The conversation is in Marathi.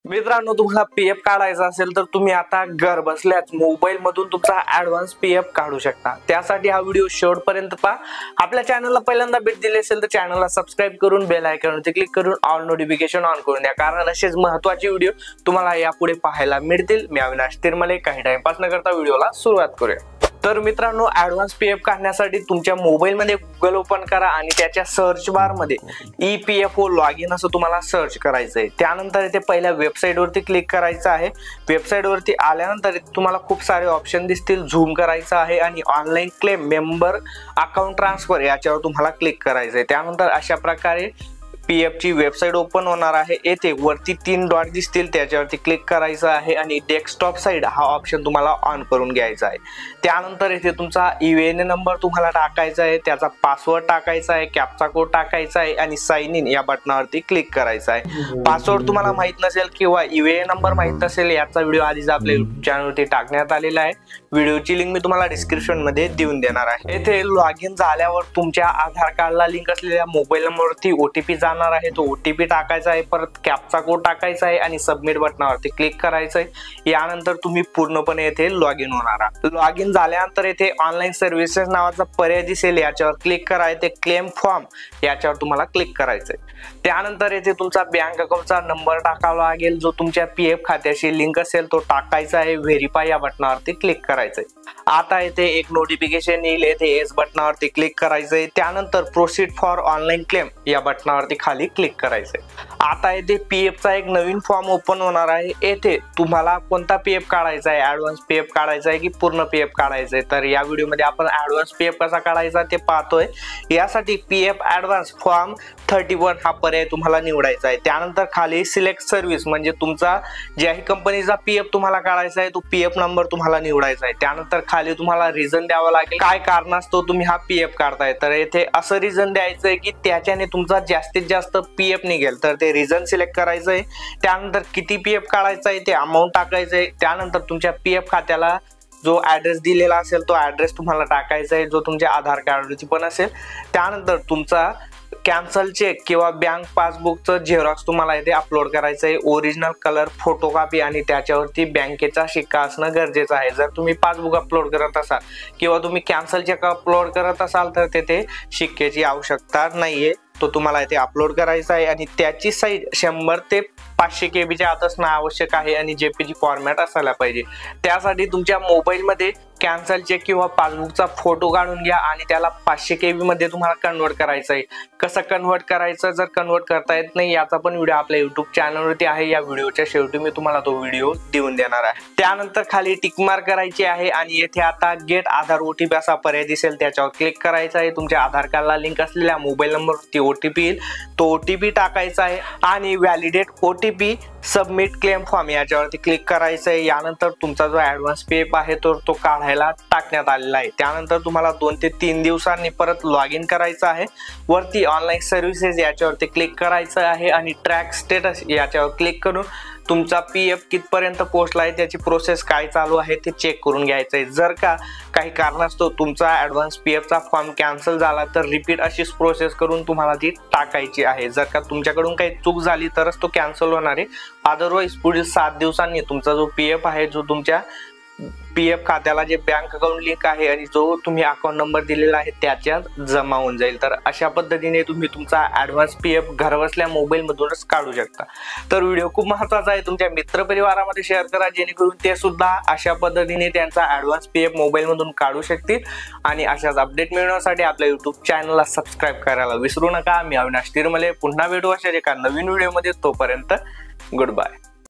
मित्रांनो, तुम्हाला पीएफ काढायचा असेल तर तुम्ही आता घर बसल्याच मोबाईल मधून तुमचा ऍडव्हान्स पीएफ काढू शकता। त्यासाठी हा व्हिडिओ शेवटपर्यंत पहा। आपल्या चॅनलला पहिल्यांदा भेट दिली असेल तर चॅनलला सबस्क्राइब करून बेल आयकॉनवरती क्लिक करून ऑल नोटिफिकेशन ऑन करून द्या, कारण असेच महत्त्वाचे व्हिडिओ तुम्हाला यापुढे पाहायला मिळतील। मी अविनाश तिरमले, काही टाइमपास न करता व्हिडिओला सुरुवात करूया। तर मित्रांनो, ऍडव्हान्स पीएफ काढण्यासाठी तुमच्या मोबाईल मध्ये गुगल ओपन करा आणि त्याच्या सर्च बार मध्ये ईपीएफओ लॉग इन असं तुम्हाला सर्च करायचं आहे। त्यानंतर इथे पहिल्या वेबसाईट वरती क्लिक करायचं आहे। वेबसाईट वरती आल्यानंतर तुम्हाला खूप सारे ऑप्शन दिसतील। झूम करायचं आहे आणि online claim member account transfer याच्यावर तुम्हाला क्लिक करायचं आहे। त्यानंतर अशा प्रकारे पीएफ ची वेबसाईट ओपन होणार आहे। येथे वरती 3 डॉट दिसतील, त्याच्यावरती क्लिक करायचं आहे आणि डेस्कटॉप साइड हा ऑप्शन तुम्हाला ऑन करून घ्यायचा आहे। त्यानंतर इथे तुमचा यूएएन नंबर तुम्हाला टाकायचा आहे, त्याचा पासवर्ड टाकायचा आहे, कॅप्चा कोड टाकायचा आहे आणि साइन इन या बटनावरती क्लिक करायचं आहे। पासवर्ड तुम्हाला माहित नसेल किंवा यूएएन नंबर माहित नसेल, याचा व्हिडिओ आधीच आपल्या YouTube चॅनलवरती टाकण्यात आलेला आहे। व्हिडिओची लिंक मी तुम्हाला डिस्क्रिप्शन मध्ये देऊन देणार आहे। येथे लॉग इन झाल्यावर तुमच्या आधार कार्डला लिंक असलेल्या मोबाईल नंबरवरती ओटीपी जाणार आहे। तो ओटीपी टाकायचा आहे, परत कॅप्चा कोड टाकायचा आहे आणि सबमिट बटनावरती क्लिक करायचं आहे। यानंतर तुम्ही पूर्णपणे येथे लॉग इन होणार आहात। लॉग इन झाल्यानंतर येथे ऑनलाईन सर्व्हिसेस नावाचा पर्याय दिसेल, याच्यावर क्लिक करायचे। क्लेम फॉर्म याच्यावर तुम्हाला क्लिक करायचं आहे। त्यानंतर येथे तुमचा बँक अकाउंटचा नंबर टाकावा लागेल, जो तुमच्या पीएफ खात्याशी लिंक असेल तो टाकायचा आहे। व्हेरीफाय या बटनावरती क्लिक करायचंय। आता येथे एक नोटिफिकेशन येईल, येथे येस बटनावरती क्लिक करायचंय। त्यानंतर प्रोसीड फॉर ऑनलाईन क्लेम या बटनावरती खाली क्लिक करायचंय। आता येथे पीएफ चा एक नवीन फॉर्म ओपन होणार आहे। येथे तुम्हाला कोणता पीएफ काढायचा आहे, ऍडव्हान्स पीएफ काढायचा आहे की पूर्ण पीएफ काढायचा आहे, तर या व्हिडिओ मध्ये आपण ऍडव्हान्स पीएफ कसा काढायचा ते पाहतोय। यासाठी पीएफ ऍडव्हान्स फॉर्म 31 हा पर्याय तुम्हाला निवडायचा आहे। त्यानंतर खाली सिलेक्ट सर्व्हिस म्हणजे तुमचा ज्याही कंपनीचा पीएफ तुम्हाला काढायचा आहे तो पीएफ नंबर तुम्हाला निवडायचा आहे। त्यानंतर खाली तुम्हाला रिझन द्यावा लागेल, काय कारणास्तव तुम्ही हा पीएफ काढताय, तर येथे असं रिझन द्यायचं आहे की त्याच्याने तुमचा जास्तीत जास्त पीएफ निघेल, तर ते रिझन सिलेक्ट करायचं आहे। त्यानंतर किती पीएफ काढायचा आहे ते अमाऊंट टाकायचं आहे। त्यानंतर तुमच्या पीएफ खात्याला जो ऍड्रेस दिलेला असेल तो ऍड्रेस तुम्हाला टाकायचा आहे, जो तुमच्या आधार कार्डवरती पण असेल। त्यानंतर तुमचा कॅन्सल चेक किंवा बँक पासबुकचं झेरॉक्स तुम्हाला इथे अपलोड करायचं आहे। ओरिजिनल कलर फोटोकॉपी आणि त्याच्यावरती बँकेचा शिक्का असणं गरजेचं आहे। जर तुम्ही पासबुक अपलोड करत असाल किंवा तुम्ही कॅन्सल चेक अपलोड करत असाल तर तेथे शिक्क्याची आवश्यकता नाहीये, तो तुम्हाला इथे अपलोड करायचा आहे। आणि त्याची साईज 100 ते 500 KB आत असणं आवश्यक आहे आणि जेपीजी फॉर्मॅट असायला पाहिजे। त्यासाठी तुमच्या मोबाईल मध्ये कॅन्सल चेक किंवा पासबुकचा फोटो काढून घ्या आणि त्याला 500 KB मध्ये तुम्हाला कन्वर्ट करायचं आहे। कसं कन्वर्ट करायचं, जर कन्वर्ट करता येत नाही याचा पण व्हिडिओ आपल्या युट्यूब चॅनलवरती आहे। या व्हिडिओच्या शेवटी मी तुम्हाला तो व्हिडिओ देऊन देणार आहे। त्यानंतर खाली टिक मार्क करायची आहे आणि येथे आता गेट आधार ओटीपी असा पर्याय दिसेल, त्याच्यावर क्लिक करायचं आहे। तुमच्या आधार कार्डला लिंक असलेल्या मोबाईल नंबरवरती ओटीपी येईल, तो ओटीपी टाकायचा आहे आणि validate OTP submit claim form याच्यावरती क्लिक करायचं आहे। यानंतर तुमचा जो ऍडव्हान्स पीएफ आहे तो काढायला टाकण्यात आलेला आहे। त्यानंतर तुम्हाला 2 ते 3 दिवसांनी परत लॉग इन करायचं आहे। वरती ऑनलाईन सर्व्हिसेस याच्यावरती क्लिक करायचं आहे आणि ट्रॅक स्टेटस याच्यावर क्लिक करून तुमचा पीएफ कितपर्यंत पोहोचला आहे, त्याची प्रोसेस काय चालू आहे ते चेक करून घ्यायचं आहे। जर का काही कारणास्तव तुमचा ऍडव्हान्स पीएफचा फॉर्म कॅन्सल झाला तर रिपीट अशीच प्रोसेस करून तुम्हाला ती टाकायची आहे। जर का तुमच्याकडून काही चूक झाली तरच तो कॅन्सल होणार आहे, अदरवाईज पुढील 7 दिवसांनी तुमचा जो पीएफ आहे, जो तुमच्या पीएफ खात्याला जे बँक अकाउंट लिंक आहे आणि जो तुम्ही अकाउंट नंबर दिलेला आहे त्याच्यात जमा होऊन जाईल। तर अशा पद्धतीने तुम्ही तुमचा ऍडव्हान्स पीएफ घरबसल्या मोबाईल मधूनच काढू शकता। तर व्हिडिओ खूप महत्त्वाचा आहे, तुमच्या मित्रपरिवारामध्ये शेअर करा जेणेकरून ते सुद्धा अशा पद्धतीने त्यांचा ऍडव्हान्स पीएफ मोबाईल मधून काढू शकतील। आणि अशाच अपडेट मिळवण्यासाठी आपल्या युट्यूब चॅनलला सबस्क्राईब करायला विसरू नका। मी अविनाश तिरमले, पुन्हा भेटू अशाच एका नवीन व्हिडिओमध्ये। तोपर्यंत गुड बाय।